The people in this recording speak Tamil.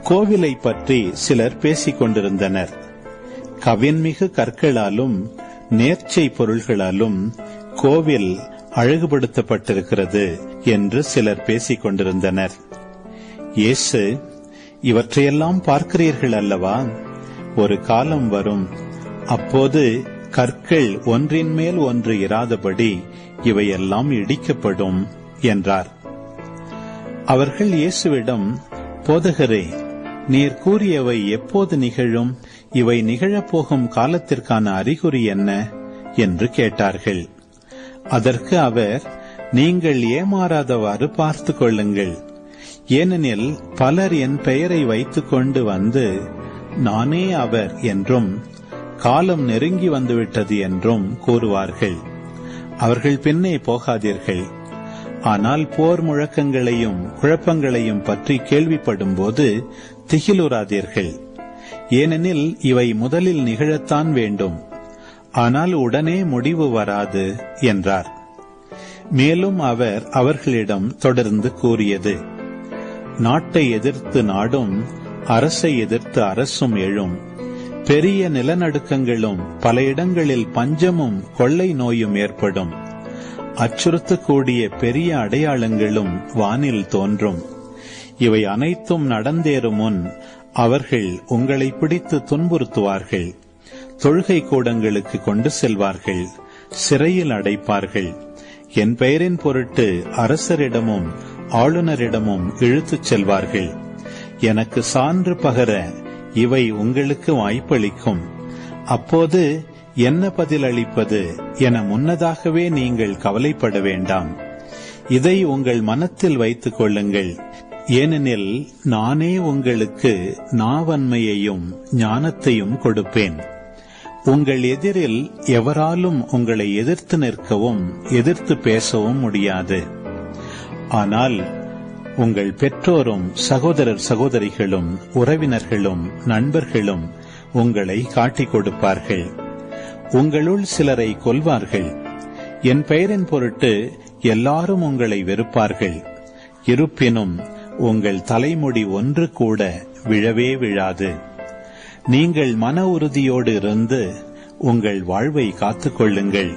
கோவிலை பற்றி சிலர் பேசிக் கொண்டிருந்தனர். கவின்மிகு கற்களாலும் நேர்ச்சை பொருள்களாலும் கோவில் அழகுபடுத்தப்பட்டிருக்கிறது என்று சிலர் பேசிக் கொண்டிருந்தனர். இயேசு, இவற்றையெல்லாம் பார்க்கிறீர்கள் அல்லவா? ஒரு காலம் வரும், அப்போது கற்கள் ஒன்றின் மேல் ஒன்று இராதபடி இவையெல்லாம் இடிக்கப்படும் என்றார். அவர்கள் இயேசுவிடம், போதகரே, நீர் கூறியவை எப்போது நிகழும்? இவை நிகழப்போகும் காலத்திற்கான அறிகுறி என்ன என்று கேட்டார்கள். அதற்கு அவர், நீங்கள் ஏமாறாதவாறு பார்த்து கொள்ளுங்கள். ஏனெனில் பலர் என் பெயரை வைத்துக் கொண்டு வந்து, நானே அவர் என்றும் காலம் நெருங்கி வந்துவிட்டது என்றும் கூறுவார்கள். அவர்கள் பின்னே போகாதீர்கள். ஆனால் போர் முழக்கங்களையும் குழப்பங்களையும் பற்றி கேள்விப்படும் போது திகிலுறாதீர்கள். ஏனெனில் இவை முதலில் நிகழத்தான் வேண்டும், ஆனால் உடனே முடிவு வராது என்றார். மேலும் அவர் அவர்களிடம் தொடர்ந்து கூறியது, நாட்டை எதிர்த்து நாடும், அரசை எதிர்த்து அரசும் எழும். பெரிய நிலநடுக்கங்களும் பல இடங்களில் பஞ்சமும் கொள்ளை நோயும் ஏற்படும். அச்சுறுத்தக்கூடிய பெரிய அடையாளங்களும் வானில் தோன்றும். இவை அனைத்தும் நடந்தேறும் முன் அவர்கள் உங்களை பிடித்து துன்புறுத்துவார்கள். தொழுகை கூடங்களுக்கு கொண்டு செல்வார்கள், சிறையில் அடைப்பார்கள். என் பெயரின் பொருட்டு அரசரிடமும் ஆளுநரிடமும் இழுத்துச் செல்வார்கள். எனக்கு சான்று பகர இவை உங்களுக்கு வாய்ப்பளிக்கும். அப்போது என்ன பதில் அளிப்பது என முன்னதாகவே நீங்கள் கவலைப்பட வேண்டாம். இதை உங்கள் மனத்தில் வைத்துக் கொள்ளுங்கள். ஏனெனில் நானே உங்களுக்கு நாவன்மையையும் ஞானத்தையும் கொடுப்பேன். உங்கள் எதிரில் எவராலும் உங்களை எதிர்த்து நிற்கவும் எதிர்த்து பேசவும் முடியாது. ஆனால் உங்கள் பெற்றோரும் சகோதரர் சகோதரிகளும் உறவினர்களும் நண்பர்களும் உங்களை காட்டிக் கொடுப்பார்கள். உங்களுள் சிலரை கொல்வார்கள். என் பெயரின் பொருட்டு எல்லாரும் உங்களை வெறுப்பார்கள். இருப்பினும் உங்கள் தலைமுடி ஒன்று கூட விழவே விழாது. நீங்கள் மன உறுதியோடு இருந்து உங்கள் வாழ்வை காத்துக் கொள்ளுங்கள்.